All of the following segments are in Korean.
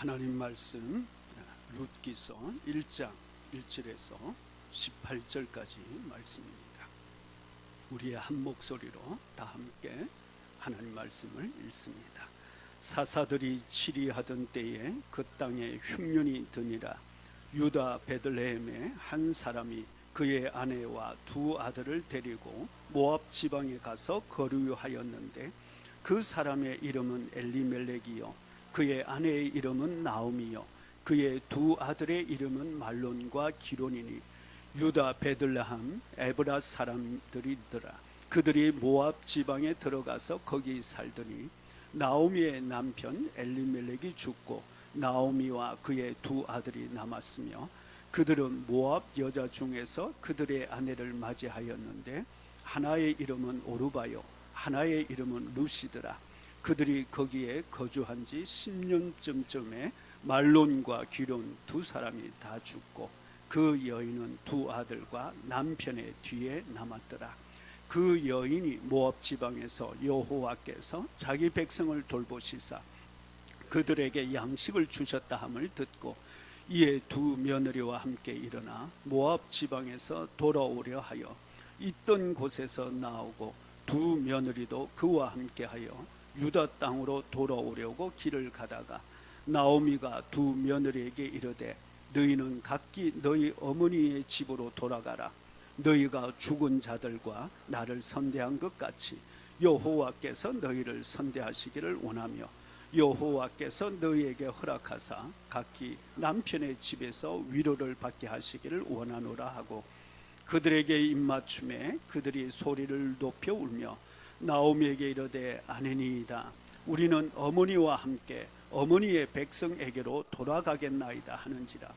하나님 말씀 룻기서 1장 1절에서 18절까지 말씀입니다. 우리의 한 목소리로 다 함께 하나님 말씀을 읽습니다. 사사들이 치리하던 때에 그 땅에 흉년이 드니라. 유다 베들레헴의 한 사람이 그의 아내와 두 아들을 데리고 모압 지방에 가서 거류하였는데 그 사람의 이름은 엘리멜렉이요 그의 아내의 이름은 나오미요 그의 두 아들의 이름은 말론과 기론이니 유다 베들레헴 에브라 사람들이더라. 그들이 모압 지방에 들어가서 거기 살더니 나오미의 남편 엘리멜렉이 죽고 나오미와 그의 두 아들이 남았으며 그들은 모압 여자 중에서 그들의 아내를 맞이하였는데 하나의 이름은 오르바요 하나의 이름은 루시더라. 그들이 거기에 거주한 지 10년쯤에 말론과 기론 두 사람이 다 죽고 그 여인은 두 아들과 남편의 뒤에 남았더라. 그 여인이 모압 지방에서 여호와께서 자기 백성을 돌보시사 그들에게 양식을 주셨다 함을 듣고 이에 두 며느리와 함께 일어나 모압 지방에서 돌아오려 하여 있던 곳에서 나오고 두 며느리도 그와 함께하여 유다 땅으로 돌아오려고 길을 가다가 나오미가 두 며느리에게 이르되 너희는 각기 너희 어머니의 집으로 돌아가라. 너희가 죽은 자들과 나를 선대한 것 같이 여호와께서 너희를 선대하시기를 원하며 여호와께서 너희에게 허락하사 각기 남편의 집에서 위로를 받게 하시기를 원하노라 하고 그들에게 입맞춤에 그들이 소리를 높여 울며 나오미에게 이르되 아내니이다. 우리는 어머니와 함께 어머니의 백성에게로 돌아가겠나이다 하는지라.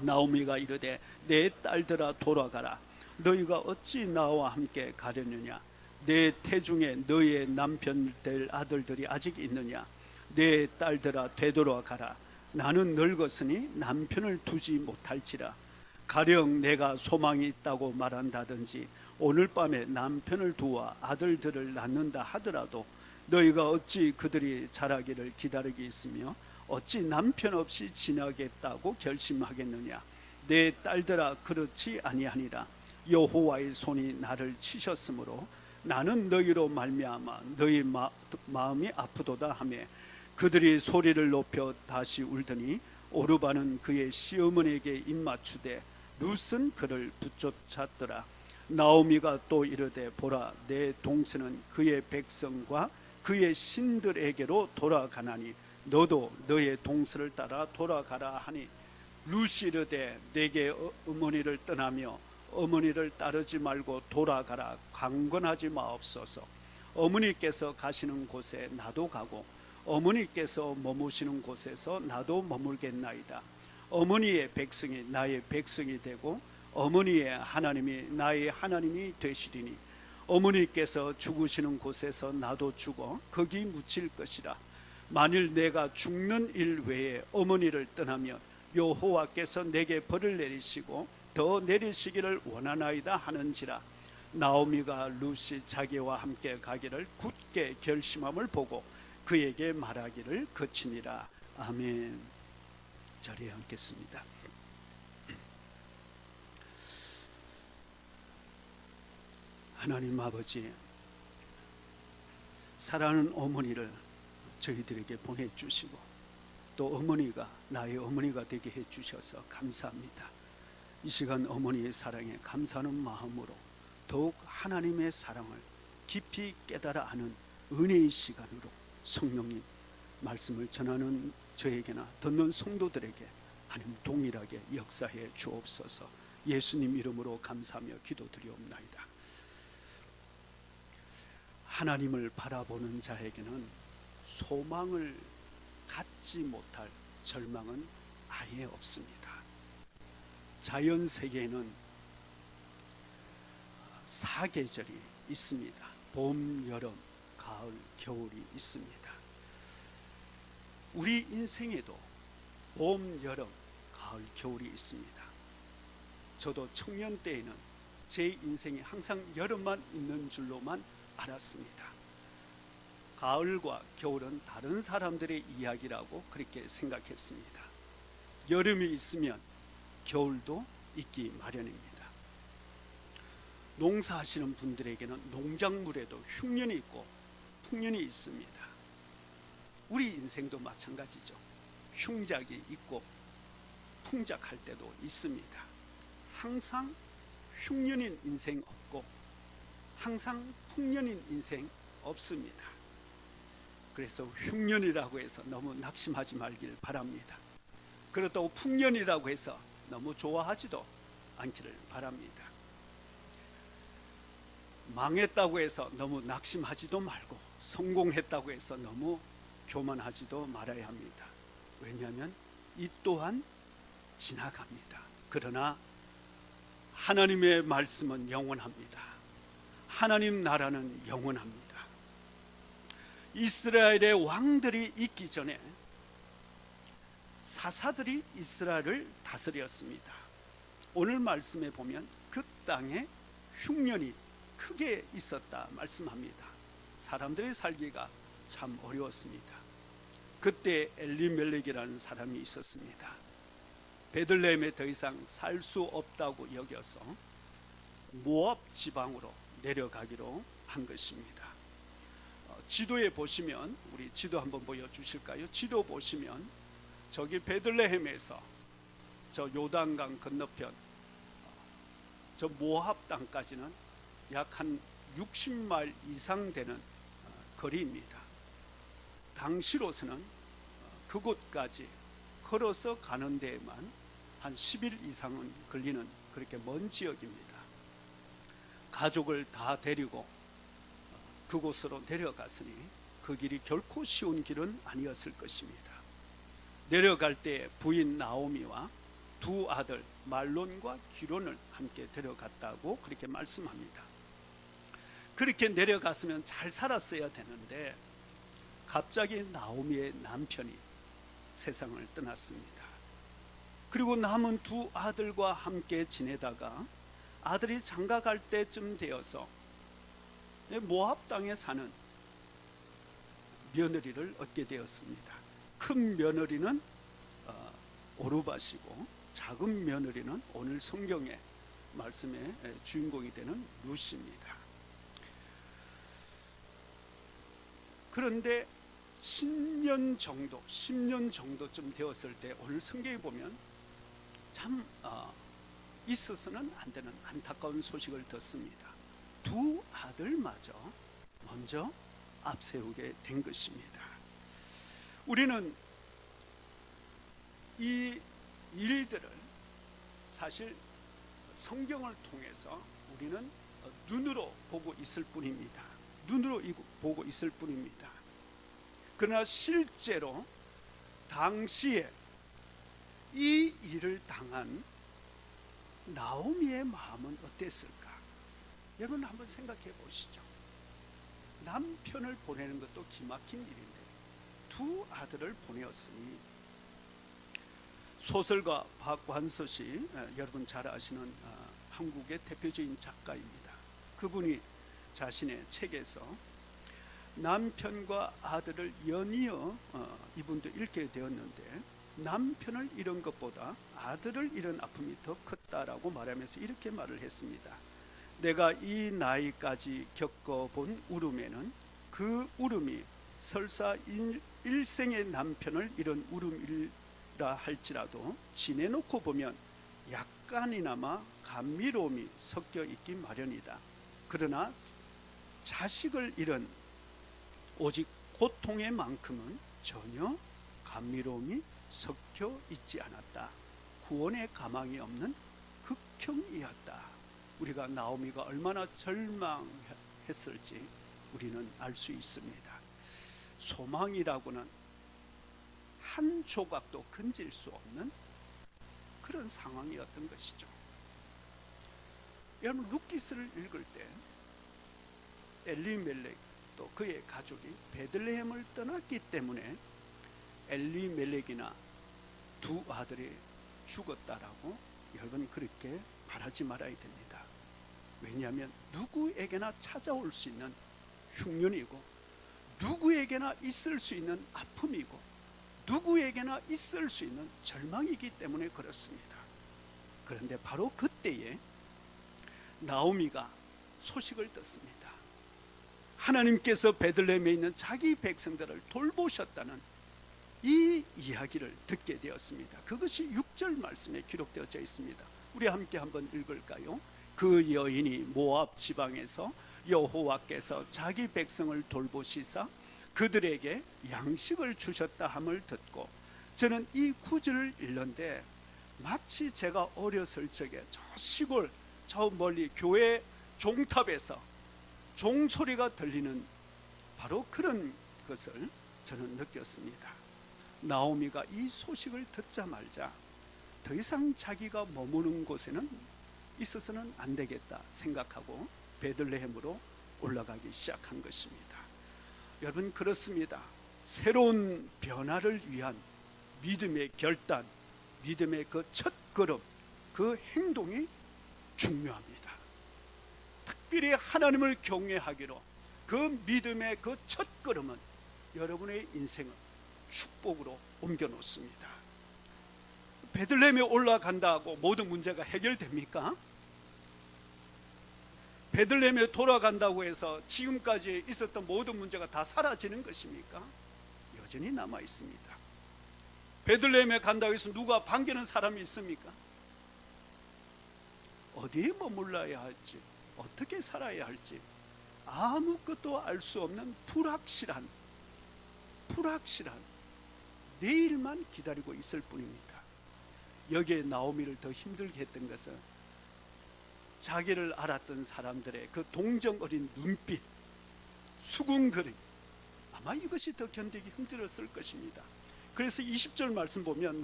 나오미가 이르되 내 딸들아 돌아가라. 너희가 어찌 나와 함께 가려느냐. 내 태중에 너희의 남편 될 아들들이 아직 있느냐. 내 딸들아 되돌아가라. 나는 늙었으니 남편을 두지 못할지라. 가령 내가 소망이 있다고 말한다든지 오늘 밤에 남편을 두어 아들들을 낳는다 하더라도 너희가 어찌 그들이 자라기를 기다리겠으며 어찌 남편 없이 지나겠다고 결심하겠느냐. 내 딸들아 그렇지 아니하니라. 여호와의 손이 나를 치셨으므로 나는 너희로 말미암아 너희 마음이 아프도다 하며 그들이 소리를 높여 다시 울더니 오르바는 그의 시어머니에게 입맞추되 룻은 그를 붙쫓았더라. 나오미가 또 이르되 보라 내 동생은 그의 백성과 그의 신들에게로 돌아가나니 너도 너의 동생을 따라 돌아가라 하니 룻이 이르되 내게 어머니를 떠나며 어머니를 따르지 말고 돌아가라. 강권하지 마옵소서. 어머니께서 가시는 곳에 나도 가고 어머니께서 머무시는 곳에서 나도 머물겠나이다. 어머니의 백성이 나의 백성이 되고 어머니의 하나님이 나의 하나님이 되시리니 어머니께서 죽으시는 곳에서 나도 죽어 거기 묻힐 것이라. 만일 내가 죽는 일 외에 어머니를 떠나면 여호와께서 내게 벌을 내리시고 더 내리시기를 원하나이다 하는지라. 나오미가 룻이 자기와 함께 가기를 굳게 결심함을 보고 그에게 말하기를 그치니라. 아멘. 자리에 앉겠습니다. 하나님 아버지, 사랑하는 어머니를 저희들에게 보내주시고 또 어머니가 나의 어머니가 되게 해주셔서 감사합니다. 이 시간 어머니의 사랑에 감사하는 마음으로 더욱 하나님의 사랑을 깊이 깨달아 아는 은혜의 시간으로 성령님 말씀을 전하는 저에게나 듣는 성도들에게 하나님 동일하게 역사해 주옵소서. 예수님 이름으로 감사하며 기도드리옵나이다. 하나님을 바라보는 자에게는 소망을 갖지 못할 절망은 아예 없습니다. 자연 세계에는 사계절이 있습니다. 봄, 여름, 가을, 겨울이 있습니다. 우리 인생에도 봄, 여름, 가을, 겨울이 있습니다. 저도 청년 때에는 제 인생이 항상 여름만 있는 줄로만 알았습니다. 가을과 겨울은 다른 사람들의 이야기라고 그렇게 생각했습니다. 여름이 있으면 겨울도 있기 마련입니다. 농사하시는 분들에게는 농작물에도 흉년이 있고 풍년이 있습니다. 우리 인생도 마찬가지죠. 흉작이 있고 풍작할 때도 있습니다. 항상 흉년인 인생 없고 항상 풍년인 인생 없습니다. 그래서 흉년이라고 해서 너무 낙심하지 말길 바랍니다. 그렇다고 풍년이라고 해서 너무 좋아하지도 않기를 바랍니다. 망했다고 해서 너무 낙심하지도 말고 성공했다고 해서 너무 교만하지도 말아야 합니다. 왜냐하면 이 또한 지나갑니다. 그러나 하나님의 말씀은 영원합니다. 하나님 나라는 영원합니다. 이스라엘의 왕들이 있기 전에 사사들이 이스라엘을 다스렸습니다. 오늘 말씀에 보면 그 땅에 흉년이 크게 있었다 말씀합니다. 사람들의 살기가 참 어려웠습니다. 그때 엘리멜렉이라는 사람이 있었습니다. 베들레헴에 더 이상 살 수 없다고 여겨서 모압 지방으로 내려가기로 한 것입니다. 지도에 보시면, 우리 지도 한번 보여주실까요? 지도 보시면 저기 베들레헴에서 저 요단강 건너편 저 모압 땅까지는 약 한 60마일 이상 되는 거리입니다. 당시로서는 그곳까지 걸어서 가는 데에만 한 10일 이상은 걸리는 그렇게 먼 지역입니다. 가족을 다 데리고 그곳으로 내려갔으니 그 길이 결코 쉬운 길은 아니었을 것입니다. 내려갈 때 부인 나오미와 두 아들 말론과 기론을 함께 데려갔다고 그렇게 말씀합니다. 그렇게 내려갔으면 잘 살았어야 되는데 갑자기 나오미의 남편이 세상을 떠났습니다. 그리고 남은 두 아들과 함께 지내다가 아들이 장가갈 때쯤 되어서 모압 땅에 사는 며느리를 얻게 되었습니다. 큰 며느리는 오르밧이고 작은 며느리는 오늘 성경의 말씀의 주인공이 되는 룻입니다. 그런데 10년 정도쯤 되었을 때 오늘 성경에 보면 참 있어서는 안 되는 안타까운 소식을 듣습니다. 두 아들마저 먼저 앞세우게 된 것입니다. 우리는 이 일들을 사실 성경을 통해서 우리는 눈으로 보고 있을 뿐입니다. 눈으로 보고 있을 뿐입니다. 그러나 실제로 당시에 이 일을 당한 나오미의 마음은 어땠을까? 여러분 한번 생각해 보시죠. 남편을 보내는 것도 기막힌 일인데 두 아들을 보내었으니, 소설가 박완서씨, 여러분 잘 아시는 한국의 대표적인 작가입니다. 그분이 자신의 책에서 남편과 아들을 연이어 이분도 읽게 되었는데, 남편을 잃은 것보다 아들을 잃은 아픔이 더 컸다라고 말하면서 이렇게 말을 했습니다. 내가 이 나이까지 겪어본 울음에는 그 울음이 설사 일생의 남편을 잃은 울음이라 할지라도 지내놓고 보면 약간이나마 감미로움이 섞여 있기 마련이다. 그러나 자식을 잃은 오직 고통의 만큼은 전혀 감미로움이 섞여 있지 않았다. 구원의 가망이 없는 극형이었다. 우리가 나오미가 얼마나 절망했을지 우리는 알 수 있습니다. 소망이라고는 한 조각도 건질 수 없는 그런 상황이었던 것이죠. 여러분, 룻기스를 읽을 때 엘리멜렉 또 그의 가족이 베들레헴을 떠났기 때문에 엘리멜렉이나 두 아들이 죽었다라고 여러분 그렇게 말하지 말아야 됩니다. 왜냐하면 누구에게나 찾아올 수 있는 흉년이고 누구에게나 있을 수 있는 아픔이고 누구에게나 있을 수 있는 절망이기 때문에 그렇습니다. 그런데 바로 그때에 나오미가 소식을 듣습니다. 하나님께서 베들레헴에 있는 자기 백성들을 돌보셨다는 이 이야기를 듣게 되었습니다. 그것이 6절 말씀에 기록되어져 있습니다. 우리 함께 한번 읽을까요? 그 여인이 모압 지방에서 여호와께서 자기 백성을 돌보시사 그들에게 양식을 주셨다 함을 듣고, 저는 이 구절을 읽는데 마치 제가 어렸을 적에 저 시골 저 멀리 교회 종탑에서 종소리가 들리는 바로 그런 것을 저는 느꼈습니다. 나오미가 이 소식을 듣자마자 더 이상 자기가 머무는 곳에는 있어서는 안 되겠다 생각하고 베들레헴으로 올라가기 시작한 것입니다. 여러분, 그렇습니다. 새로운 변화를 위한 믿음의 결단, 믿음의 그 첫걸음, 그 행동이 중요합니다. 특별히 하나님을 경외하기로 그 믿음의 그 첫걸음은 여러분의 인생을 축복으로 옮겨 놓습니다. 베들레헴에 올라간다고 모든 문제가 해결됩니까? 베들레헴에 돌아간다고 해서 지금까지 있었던 모든 문제가 다 사라지는 것입니까? 여전히 남아 있습니다. 베들레헴에 간다고 해서 누가 반기는 사람이 있습니까? 어디에 머물러야 할지, 어떻게 살아야 할지 아무것도 알 수 없는 불확실한 내일만 기다리고 있을 뿐입니다. 여기에 나오미를 더 힘들게 했던 것은 자기를 알았던 사람들의 그 동정 어린 눈빛, 수군거림, 아마 이것이 더 견디기 힘들었을 것입니다. 그래서 20절 말씀 보면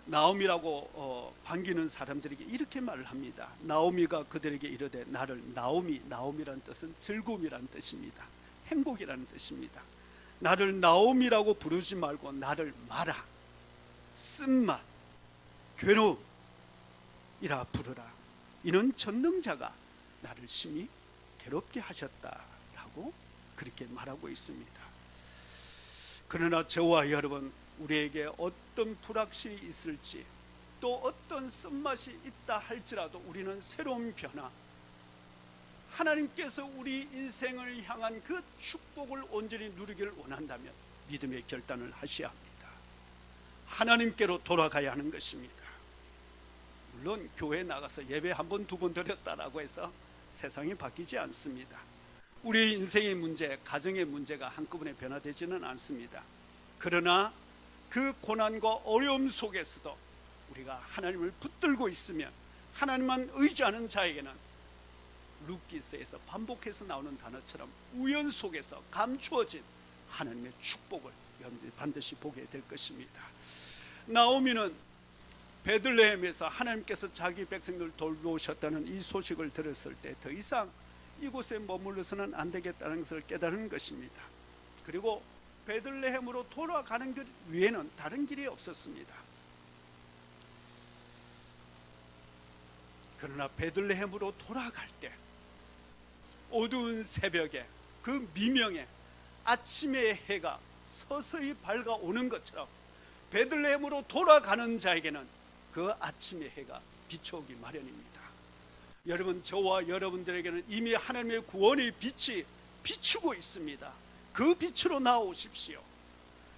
나오미라고 반기는 사람들에게 이렇게 말을 합니다. 나오미가 그들에게 이르되 나를 나오미라는 뜻은 즐거움이라는 뜻입니다. 행복이라는 뜻입니다. 나를 나오미라고 부르지 말고 나를 마라, 쓴맛, 괴로움이라 부르라. 이는 전능자가 나를 심히 괴롭게 하셨다라고 그렇게 말하고 있습니다. 그러나 저와 여러분, 우리에게 어떤 불확실이 있을지 또 어떤 쓴맛이 있다 할지라도 우리는 새로운 변화, 하나님께서 우리 인생을 향한 그 축복을 온전히 누리기를 원한다면 믿음의 결단을 하셔야 합니다. 하나님께로 돌아가야 하는 것입니다. 물론 교회에 나가서 예배 한 번, 두 번 드렸다라고 해서 세상이 바뀌지 않습니다. 우리 인생의 문제, 가정의 문제가 한꺼번에 변화되지는 않습니다. 그러나 그 고난과 어려움 속에서도 우리가 하나님을 붙들고 있으면, 하나님만 의지하는 자에게는 루키스에서 반복해서 나오는 단어처럼 우연 속에서 감추어진 하나님의 축복을 여러분들이 반드시 보게 될 것입니다. 나오미는 베들레헴에서 하나님께서 자기 백성들을 돌보셨다는 이 소식을 들었을 때 더 이상 이곳에 머물러서는 안 되겠다는 것을 깨달은 것입니다. 그리고 베들레헴으로 돌아가는 것 외에는 다른 길이 없었습니다. 그러나 베들레헴으로 돌아갈 때 어두운 새벽에 그 미명에 아침의 해가 서서히 밝아오는 것처럼 베들레헴으로 돌아가는 자에게는 그 아침의 해가 비춰오기 마련입니다. 여러분, 저와 여러분들에게는 이미 하나님의 구원의 빛이 비추고 있습니다. 그 빛으로 나오십시오.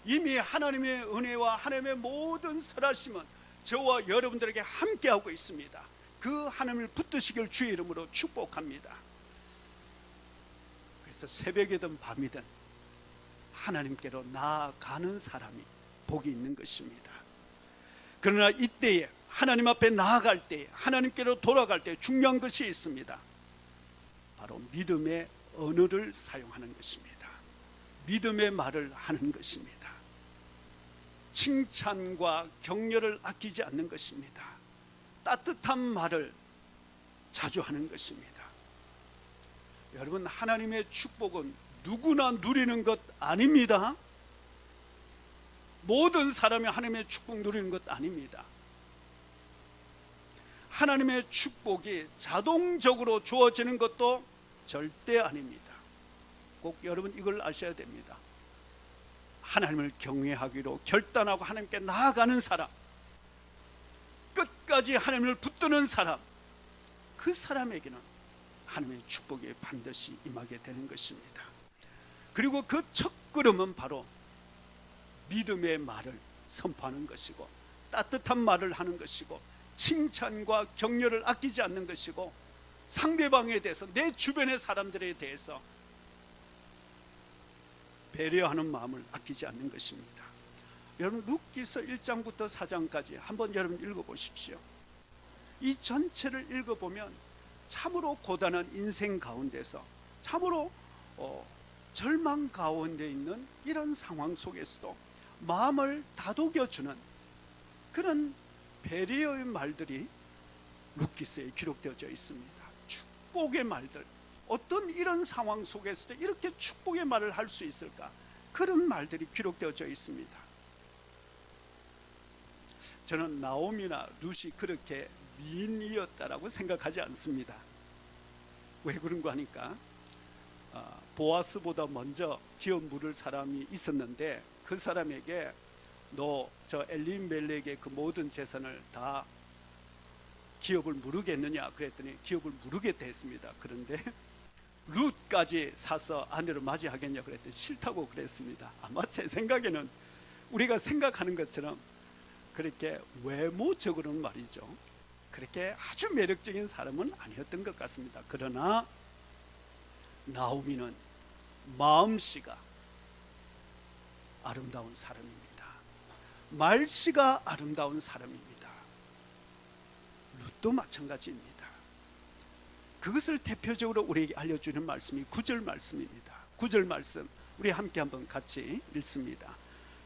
이미 하나님의 은혜와 하나님의 모든 선하심은 저와 여러분들에게 함께하고 있습니다. 그 하나님을 붙드시길 주의 이름으로 축복합니다. 그래서 새벽이든 밤이든 하나님께로 나아가는 사람이 복이 있는 것입니다. 그러나 이때에 하나님 앞에 나아갈 때, 하나님께로 돌아갈 때 중요한 것이 있습니다. 바로 믿음의 언어를 사용하는 것입니다. 믿음의 말을 하는 것입니다. 칭찬과 격려를 아끼지 않는 것입니다. 따뜻한 말을 자주 하는 것입니다. 여러분, 하나님의 축복은 누구나 누리는 것 아닙니다. 모든 사람이 하나님의 축복 누리는 것 아닙니다. 하나님의 축복이 자동적으로 주어지는 것도 절대 아닙니다. 꼭 여러분 이걸 아셔야 됩니다. 하나님을 경외하기로 결단하고 하나님께 나아가는 사람, 끝까지 하나님을 붙드는 사람, 그 사람에게는 하나님의 축복이 반드시 임하게 되는 것입니다. 그리고 그 첫걸음은 바로 믿음의 말을 선포하는 것이고, 따뜻한 말을 하는 것이고, 칭찬과 격려를 아끼지 않는 것이고, 상대방에 대해서, 내 주변의 사람들에 대해서 배려하는 마음을 아끼지 않는 것입니다. 여러분 룻기서 1장부터 4장까지 한번 여러분 읽어보십시오. 이 전체를 읽어보면 참으로 고단한 인생 가운데서, 참으로 절망 가운데 있는 이런 상황 속에서도 마음을 다독여주는 그런 배려의 말들이 룻기서에 기록되어져 있습니다. 축복의 말들, 어떤 이런 상황 속에서도 이렇게 축복의 말을 할 수 있을까? 그런 말들이 기록되어져 있습니다. 저는 나오미나 룻이 그렇게 미인이었다라고 생각하지 않습니다. 왜 그런가 하니까 보아스보다 먼저 기업 물을 사람이 있었는데, 그 사람에게 너 저 엘리멜렉의 그 모든 재산을 다 기업을 물으겠느냐 그랬더니 기업을 물으겠다 했습니다. 그런데 룻까지 사서 아내로 맞이하겠냐 그랬더니 싫다고 그랬습니다. 아마 제 생각에는 우리가 생각하는 것처럼 그렇게 외모적으로는 말이죠, 그렇게 아주 매력적인 사람은 아니었던 것 같습니다. 그러나 나오미는 마음씨가 아름다운 사람입니다. 말씨가 아름다운 사람입니다. 룻도 마찬가지입니다. 그것을 대표적으로 우리에게 알려주는 말씀이 9절 말씀입니다. 9절 말씀 우리 함께 한번 같이 읽습니다.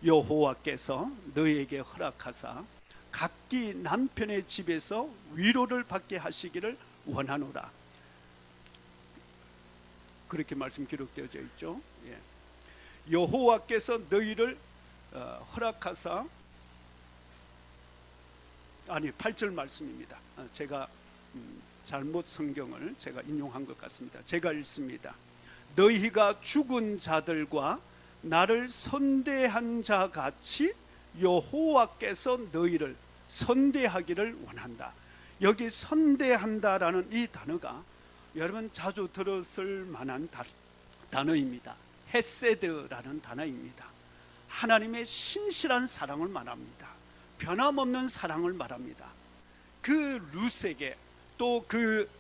여호와께서 너희에게 허락하사 각기 남편의 집에서 위로를 받게 하시기를 원하노라. 그렇게 말씀 기록되어져 있죠. 예. 여호와께서 너희를 허락하사, 아니 8절 말씀입니다. 제가 잘못 성경을 제가 인용한 것 같습니다. 제가 읽습니다. 너희가 죽은 자들과 나를 선대한 자 같이 여호와께서 너희를 선대하기를 원한다. 여기 선대한다라는 이 단어가 여러분 자주 들었을 만한 단어입니다. 헤세드라는 단어입니다. 하나님의 신실한 사랑을 말합니다. 변함없는 사랑을 말합니다. 그 룻에게 또 그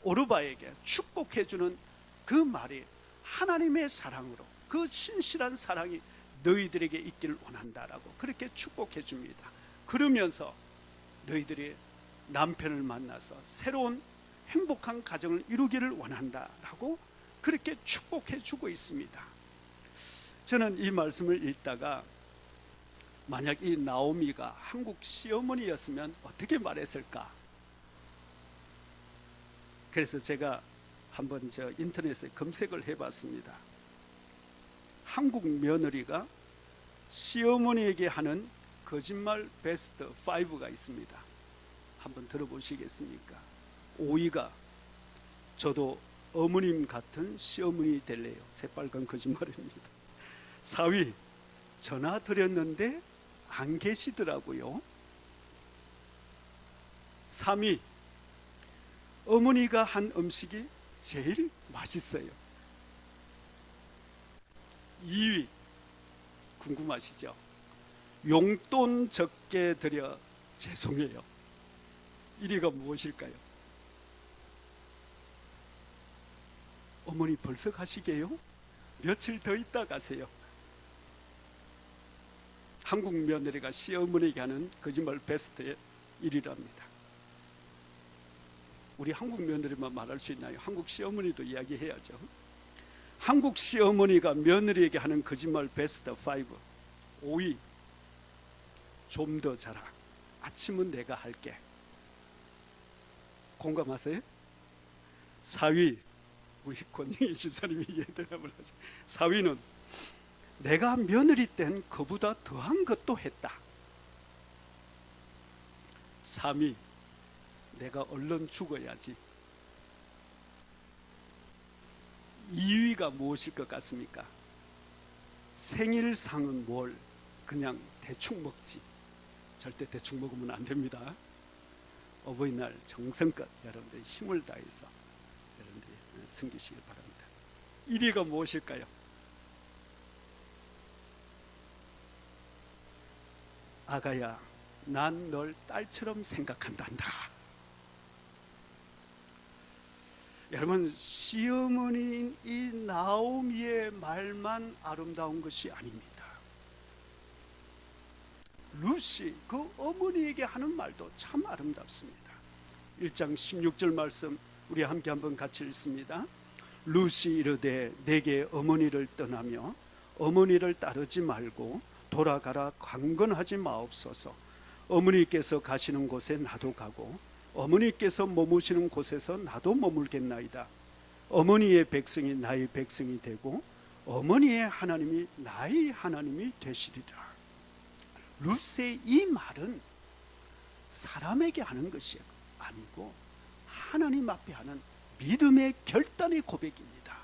오르바에게 축복해주는 그 말이 하나님의 사랑으로, 그 신실한 사랑이 너희들에게 있기를 원한다라고 그렇게 축복해 줍니다. 그러면서 너희들이 남편을 만나서 새로운 행복한 가정을 이루기를 원한다라고 그렇게 축복해 주고 있습니다. 저는 이 말씀을 읽다가 만약 이 나오미가 한국 시어머니였으면 어떻게 말했을까? 그래서 제가 한번 인터넷에 검색을 해봤습니다. 한국 며느리가 시어머니에게 하는 거짓말 베스트 5가 있습니다. 한번 들어보시겠습니까? 5위가 저도 어머님 같은 시어머니 될래요. 새빨간 거짓말입니다. 4위, 전화 드렸는데 안 계시더라고요. 3위, 어머니가 한 음식이 제일 맛있어요. 2위, 궁금하시죠? 용돈 적게 드려 죄송해요. 1위가 무엇일까요? 어머니 벌써 가시게요? 며칠 더 있다 가세요. 한국 며느리가 시어머니에게 하는 거짓말 베스트 1위랍니다. 우리 한국 며느리만 말할 수 있나요? 한국 시어머니도 이야기해야죠. 한국 시어머니가 며느리에게 하는 거짓말 베스트 5. 5위, 좀 더 자라. 아침은 내가 할게. 공감하세요? 4위, 우리 권영희 집사님이 대답을 하죠. 4위는 내가 며느리 땐 그보다 더한 것도 했다. 3위, 내가 얼른 죽어야지. 1위가 무엇일 것 같습니까? 생일상은 뭘 그냥 대충 먹지. 절대 대충 먹으면 안 됩니다. 어버이날 정성껏 여러분들이 힘을 다해서 여러분들이 섬기시길 바랍니다. 1위가 무엇일까요? 아가야, 난 널 딸처럼 생각한단다. 여러분, 시어머니인 이 나오미의 말만 아름다운 것이 아닙니다. 루시, 그 어머니에게 하는 말도 참 아름답습니다. 1장 16절 말씀 우리 함께 한번 같이 읽습니다. 루시 이르되 내게 어머니를 떠나며 어머니를 따르지 말고 돌아가라 강건하지 마옵소서. 어머니께서 가시는 곳에 나도 가고 어머니께서 머무시는 곳에서 나도 머물겠나이다. 어머니의 백성이 나의 백성이 되고 어머니의 하나님이 나의 하나님이 되시리라. 루스의 이 말은 사람에게 하는 것이 아니고 하나님 앞에 하는 믿음의 결단의 고백입니다.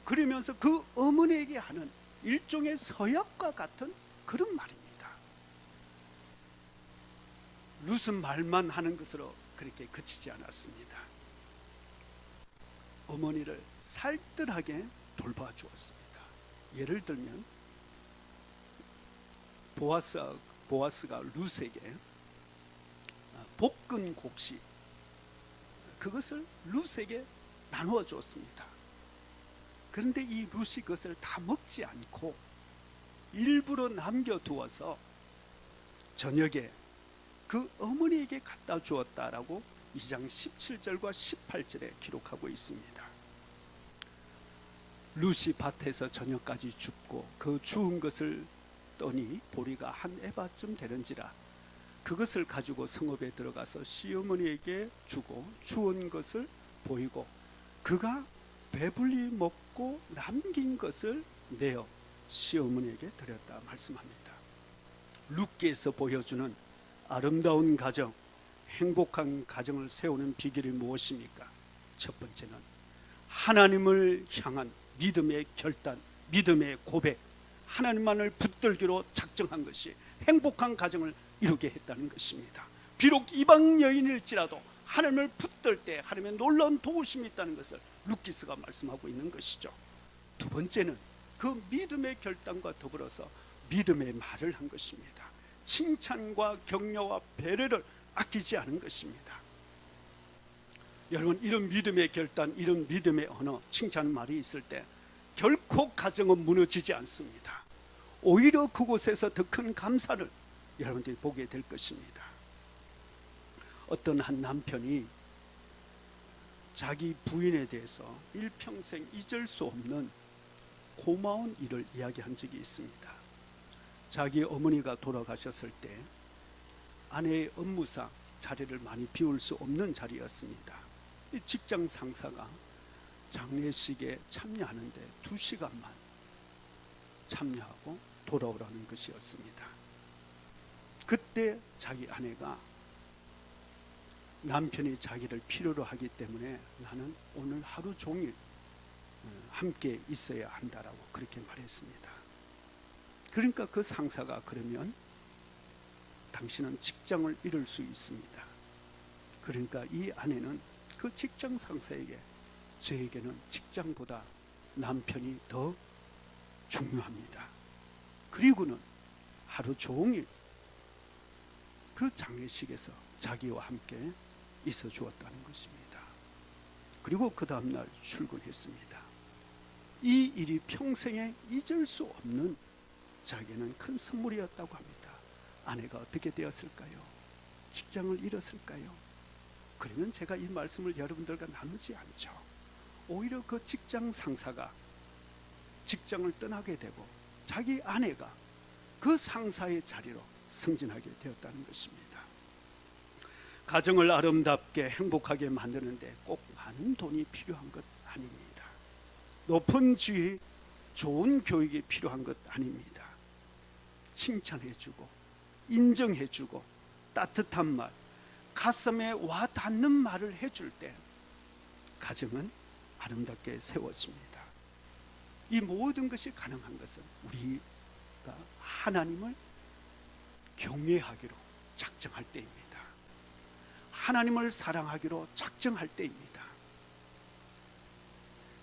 그러면서 그 어머니에게 하는 일종의 서약과 같은 그런 말입니다. 룻은 말만 하는 것으로 그렇게 그치지 않았습니다. 어머니를 살뜰하게 돌봐주었습니다. 예를 들면 보아스가 룻에게 볶은 곡식, 그것을 룻에게 나누어 주었습니다. 그런데 이 룻이 그것을 다 먹지 않고 일부러 남겨두어서 저녁에 그 어머니에게 갖다 주었다라고 2장 17절과 18절에 기록하고 있습니다. 룻이 밭에서 저녁까지 줍고 그 주운 것을 떠니 보리가 한 에바쯤 되는지라 그것을 가지고 성읍에 들어가서 시어머니에게 주고 주운 것을 보이고 그가 배불리 먹고 남긴 것을 내어 시어머니에게 드렸다 말씀합니다. 룻께서 보여주는 아름다운 가정, 행복한 가정을 세우는 비결이 무엇입니까? 첫 번째는 하나님을 향한 믿음의 결단, 믿음의 고백, 하나님만을 붙들기로 작정한 것이 행복한 가정을 이루게 했다는 것입니다. 비록 이방 여인일지라도 하나님을 붙들 때 하나님의 놀라운 도우심이 있다는 것을 루키스가 말씀하고 있는 것이죠. 두 번째는 그 믿음의 결단과 더불어서 믿음의 말을 한 것입니다. 칭찬과 격려와 배려를 아끼지 않은 것입니다. 여러분, 이런 믿음의 결단, 이런 믿음의 언어, 칭찬 말이 있을 때 결코 가정은 무너지지 않습니다. 오히려 그곳에서 더 큰 감사를 여러분들이 보게 될 것입니다. 어떤 한 남편이 자기 부인에 대해서 일평생 잊을 수 없는 고마운 일을 이야기한 적이 있습니다. 자기 어머니가 돌아가셨을 때 아내의 업무상 자리를 많이 비울 수 없는 자리였습니다. 이 직장 상사가 장례식에 참여하는데 2시간만 참여하고 돌아오라는 것이었습니다. 그때 자기 아내가 남편이 자기를 필요로 하기 때문에 나는 오늘 하루 종일 함께 있어야 한다라고 그렇게 말했습니다. 그러니까 그 상사가 그러면 당신은 직장을 잃을 수 있습니다. 그러니까 이 아내는 그 직장 상사에게 저에게는 직장보다 남편이 더 중요합니다. 그리고는 하루 종일 그 장례식에서 자기와 함께 있어 주었다는 것입니다. 그리고 그 다음날 출근했습니다. 이 일이 평생에 잊을 수 없는 자기는 큰 선물이었다고 합니다. 아내가 어떻게 되었을까요? 직장을 잃었을까요? 그러면 제가 이 말씀을 여러분들과 나누지 않죠. 오히려 그 직장 상사가 직장을 떠나게 되고 자기 아내가 그 상사의 자리로 승진하게 되었다는 것입니다. 가정을 아름답게 행복하게 만드는데 꼭 많은 돈이 필요한 것 아닙니다. 높은 지위, 좋은 교육이 필요한 것 아닙니다. 칭찬해주고 인정해주고 따뜻한 말, 가슴에 와 닿는 말을 해줄 때 가정은 아름답게 세워집니다. 이 모든 것이 가능한 것은 우리가 하나님을 경외하기로 작정할 때입니다. 하나님을 사랑하기로 작정할 때입니다.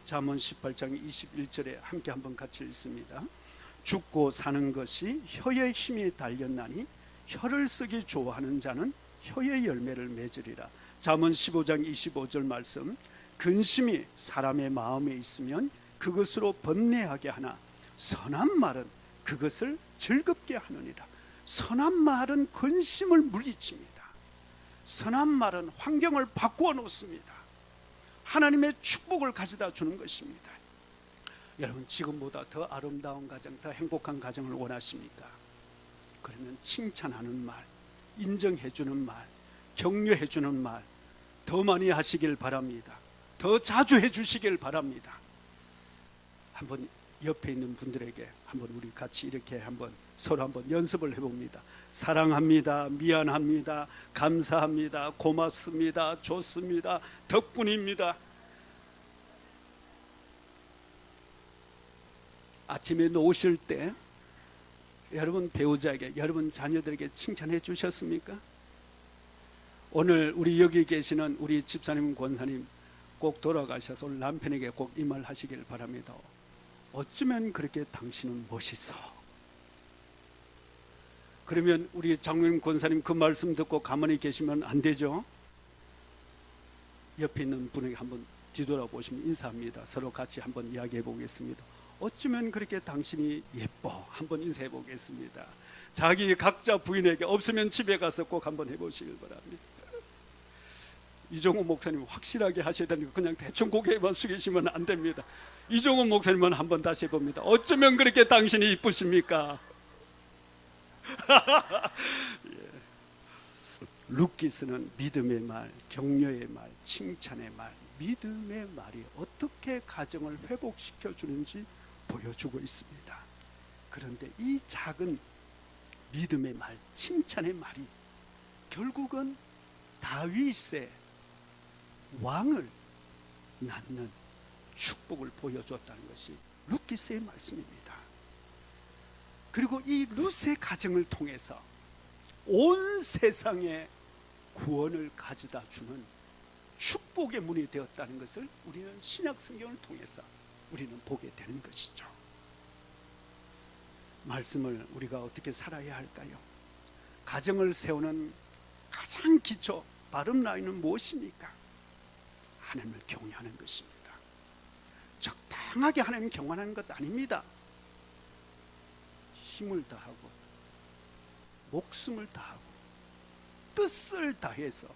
잠언 18장 21절에 함께 한번 같이 읽습니다. 죽고 사는 것이 혀의 힘이 달렸나니 혀를 쓰기 좋아하는 자는 혀의 열매를 맺으리라. 잠언 15장 25절 말씀. 근심이 사람의 마음에 있으면 그것으로 번뇌하게 하나 선한 말은 그것을 즐겁게 하느니라. 선한 말은 근심을 물리칩니다. 선한 말은 환경을 바꾸어 놓습니다. 하나님의 축복을 가져다 주는 것입니다. 여러분, 지금보다 더 아름다운 가정, 더 행복한 가정을 원하십니까? 그러면 칭찬하는 말, 인정해 주는 말, 격려해 주는 말 더 많이 하시길 바랍니다. 더 자주 해 주시길 바랍니다. 한번 옆에 있는 분들에게 한번 우리 같이 이렇게 한번 서로 한번 연습을 해봅니다. 사랑합니다. 미안합니다. 감사합니다. 고맙습니다. 좋습니다. 덕분입니다. 아침에 놓으실 때 여러분 배우자에게, 여러분 자녀들에게 칭찬해 주셨습니까? 오늘 우리 여기 계시는 우리 집사님, 권사님 꼭 돌아가셔서 남편에게 꼭 이 말 하시길 바랍니다. 어쩌면 그렇게 당신은 멋있어. 그러면 우리 장로님, 권사님 그 말씀 듣고 가만히 계시면 안 되죠. 옆에 있는 분에게 한번 뒤돌아보시면 인사합니다. 서로 같이 한번 이야기해 보겠습니다. 어쩌면 그렇게 당신이 예뻐. 한번 인사해 보겠습니다. 자기 각자 부인에게 없으면 집에 가서 꼭 한번 해보시길 바랍니다. 이종호 목사님 확실하게 하셔야 되니까 그냥 대충 고개만 숙이시면 안 됩니다. 이종호 목사님은 한번 다시 해봅니다. 어쩌면 그렇게 당신이 이쁘십니까? 예. 루키스는 믿음의 말, 격려의 말, 칭찬의 말, 믿음의 말이 어떻게 가정을 회복시켜 주는지 보여주고 있습니다. 그런데 이 작은 믿음의 말, 칭찬의 말이 결국은 다윗의 왕을 낳는 축복을 보여줬다는 것이 루키스의 말씀입니다. 그리고 이 룻의 가정을 통해서 온 세상에 구원을 가져다 주는 축복의 문이 되었다는 것을 우리는 신약 성경을 통해서 우리는 보게 되는 것이죠. 말씀을 우리가 어떻게 살아야 할까요? 가정을 세우는 가장 기초 바른 라인은 무엇입니까? 하나님을 경외하는 것입니다. 적당하게 하나님 경외하는 것 아닙니다. 힘을 다하고 목숨을 다하고 뜻을 다해서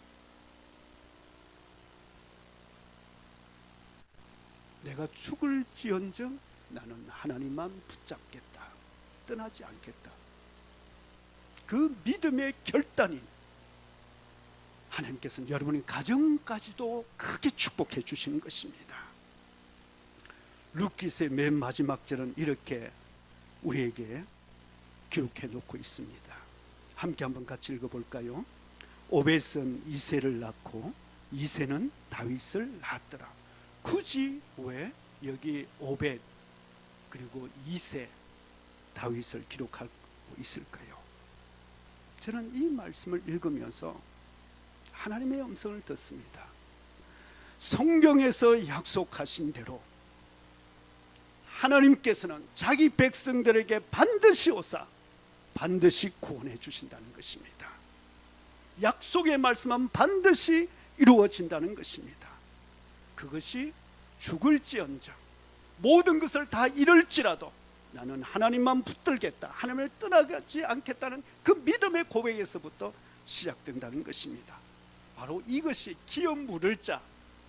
내가 죽을지언정 나는 하나님만 붙잡겠다. 떠나지 않겠다. 그 믿음의 결단이 하나님께서는 여러분의 가정까지도 크게 축복해 주시는 것입니다. 루키스의 맨 마지막 절은 이렇게 우리에게 기록해 놓고 있습니다. 함께 한번 같이 읽어볼까요? 오벳은 이새를 낳고 이새는 다윗을 낳았더라. 굳이 왜 여기 오벳 그리고 이새 다윗을 기록하고 있을까요? 저는 이 말씀을 읽으면서 하나님의 음성을 듣습니다. 성경에서 약속하신 대로 하나님께서는 자기 백성들에게 반드시 오사 반드시 구원해 주신다는 것입니다. 약속의 말씀은 반드시 이루어진다는 것입니다. 그것이 죽을지언정 모든 것을 다 잃을지라도 나는 하나님만 붙들겠다, 하나님을 떠나가지 않겠다는 그 믿음의 고백에서부터 시작된다는 것입니다. 바로 이것이 기업 물을 자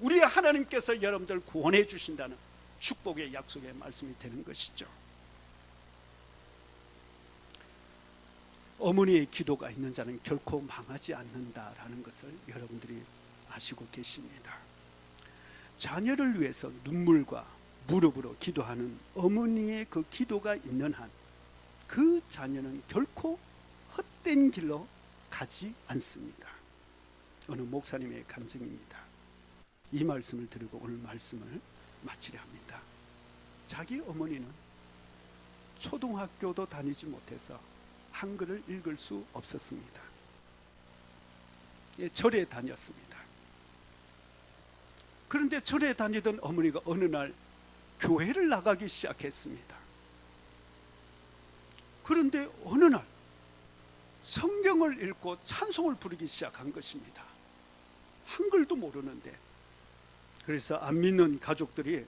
우리 하나님께서 여러분들 구원해 주신다는 축복의 약속의 말씀이 되는 것이죠. 어머니의 기도가 있는 자는 결코 망하지 않는다라는 것을 여러분들이 아시고 계십니다. 자녀를 위해서 눈물과 무릎으로 기도하는 어머니의 그 기도가 있는 한 그 자녀는 결코 헛된 길로 가지 않습니다. 어느 목사님의 간증입니다. 이 말씀을 드리고 오늘 말씀을 마치려 합니다. 자기 어머니는 초등학교도 다니지 못해서 한글을 읽을 수 없었습니다. 절에 다녔습니다. 그런데 절에 다니던 어머니가 어느 날 교회를 나가기 시작했습니다. 그런데 어느 날 성경을 읽고 찬송을 부르기 시작한 것입니다. 한글도 모르는데. 그래서 안 믿는 가족들이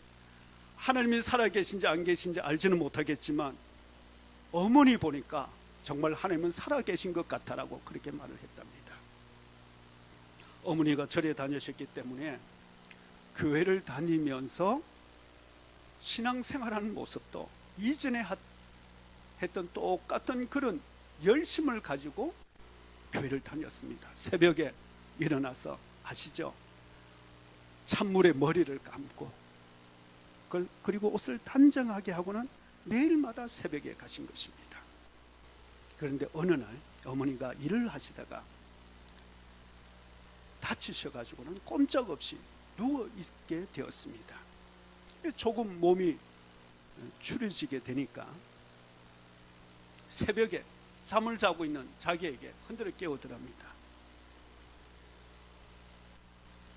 하나님이 살아계신지 안 계신지 알지는 못하겠지만 어머니 보니까 정말 하나님은 살아계신 것 같다라고 그렇게 말을 했답니다. 어머니가 절에 다니셨기 때문에 교회를 다니면서 신앙생활하는 모습도 이전에 했던 똑같은 그런 열심을 가지고 교회를 다녔습니다. 새벽에 일어나서 아시죠? 찬물에 머리를 감고 그리고 옷을 단정하게 하고는 매일마다 새벽에 가신 것입니다. 그런데 어느 날 어머니가 일을 하시다가 다치셔가지고는 꼼짝없이 누워있게 되었습니다. 조금 몸이 추려지게 되니까 새벽에 잠을 자고 있는 자기에게 흔들어 깨우더랍니다.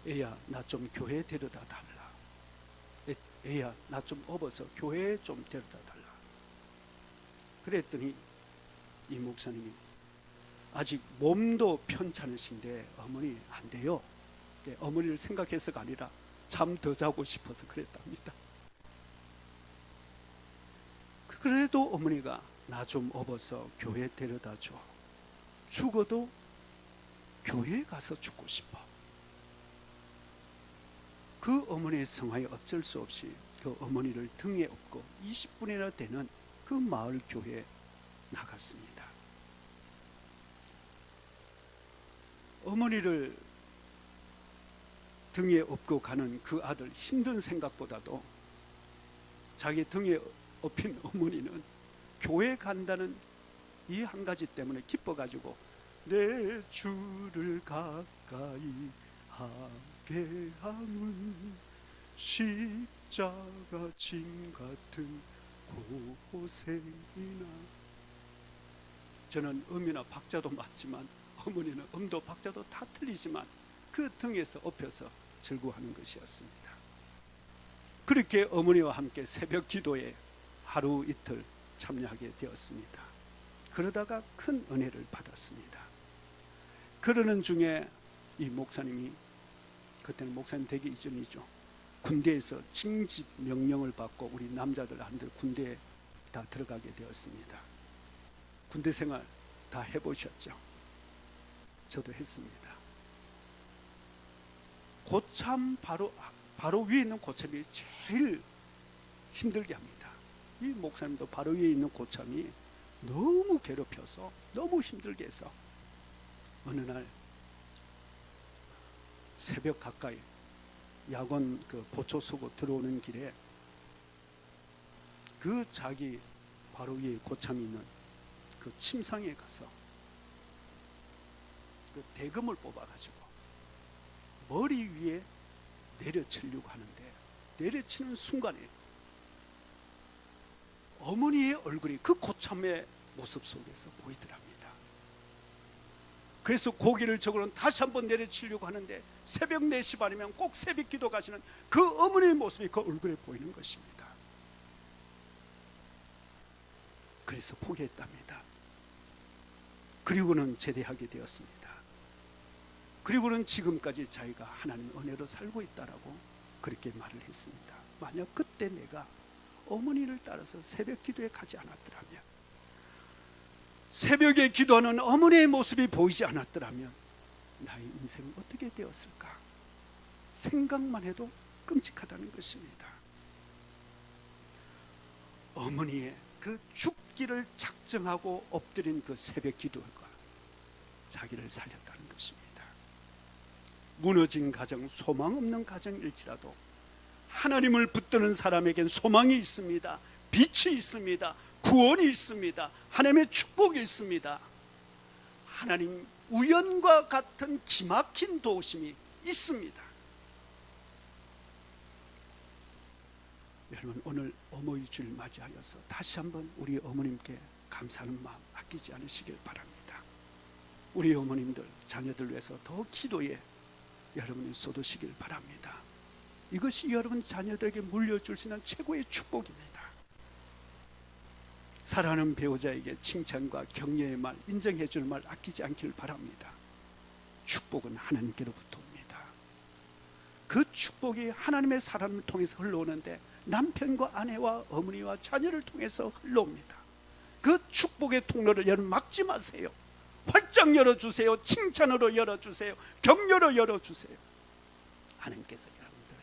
애야, 나 좀 교회 데려다 달라. 애야, 나 좀 업어서 교회에 좀 데려다 달라. 그랬더니 이 목사님이 아직 몸도 편찮으신데 어머니 안 돼요. 어머니를 생각해서가 아니라 잠 더 자고 싶어서 그랬답니다. 그래도 어머니가 나 좀 업어서 교회 데려다 줘. 죽어도 교회에 가서 죽고 싶어. 그 어머니의 성화에 어쩔 수 없이 그 어머니를 등에 업고 20분이나 되는 그 마을 교회에 나갔습니다. 어머니를 등에 업고 가는 그 아들, 힘든 생각보다도 자기 등에 업힌 어머니는 교회 간다는 이 한 가지 때문에 기뻐가지고 내 주를 가까이 하게 함은 십자가 짐 같은 고생이나. 저는 음이나 박자도 맞지만 어머니는 음도 박자도 다 틀리지만 그 등에서 업혀서 즐거워하는 것이었습니다. 그렇게 어머니와 함께 새벽 기도에 하루 이틀 참여하게 되었습니다. 그러다가 큰 은혜를 받았습니다. 그러는 중에 이 목사님이, 그때는 목사님 되기 이전이죠, 군대에서 징집 명령을 받고 우리 남자들 한들 군대에 다 들어가게 되었습니다. 군대 생활 다 해보셨죠? 저도 했습니다. 고참 바로 위에 있는 고참이 제일 힘들게 합니다. 이 목사님도 바로 위에 있는 고참이 너무 괴롭혀서 너무 힘들게 해서 어느 날 새벽 가까이 야권 그 보초 서고 들어오는 길에 그 자기 바로 위에 고참이 있는 그 침상에 가서 그 대금을 뽑아가지고 머리 위에 내려치려고 하는데, 내려치는 순간에 어머니의 얼굴이 그 고참의 모습 속에서 보이더랍니다. 그래서 고개를 저고는 다시 한번 내려치려고 하는데 새벽 4시 반이면 꼭 새벽 기도 가시는 그 어머니의 모습이 그 얼굴에 보이는 것입니다. 그래서 포기했답니다. 그리고는 제대하게 되었습니다. 그리고는 지금까지 자기가 하나님 은혜로 살고 있다라고 그렇게 말을 했습니다. 만약 그때 내가 어머니를 따라서 새벽 기도에 가지 않았더라면, 새벽에 기도하는 어머니의 모습이 보이지 않았더라면 나의 인생은 어떻게 되었을까? 생각만 해도 끔찍하다는 것입니다. 어머니의 그 죽기를 작정하고 엎드린 그 새벽 기도가 자기를 살렸다는 것입니다. 무너진 가정, 소망 없는 가정일지라도 하나님을 붙드는 사람에겐 소망이 있습니다. 빛이 있습니다. 구원이 있습니다. 하나님의 축복이 있습니다. 하나님 우연과 같은 기막힌 도우심이 있습니다. 여러분, 오늘 어머니 주를 맞이하여서 다시 한번 우리 어머님께 감사하는 마음 아끼지 않으시길 바랍니다. 우리 어머님들 자녀들 위해서 더 기도에 여러분이 쏟으시길 바랍니다. 이것이 여러분 자녀들에게 물려줄 수 있는 최고의 축복입니다. 사랑하는 배우자에게 칭찬과 격려의 말, 인정해 줄 말 아끼지 않기를 바랍니다. 축복은 하나님께로부터 옵니다. 그 축복이 하나님의 사람을 통해서 흘러오는데 남편과 아내와 어머니와 자녀를 통해서 흘러옵니다. 그 축복의 통로를 여러분 막지 마세요. 활짝 열어주세요. 칭찬으로 열어주세요. 격려로 열어주세요. 하나님께서 여러분들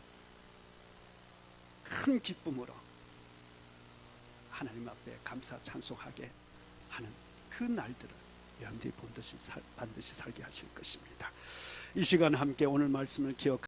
큰 기쁨으로 하나님 앞에 감사 찬송하게 하는 그 날들을 여러분들이 반드시 살게 하실 것입니다. 이 시간 함께 오늘 말씀을 기억하고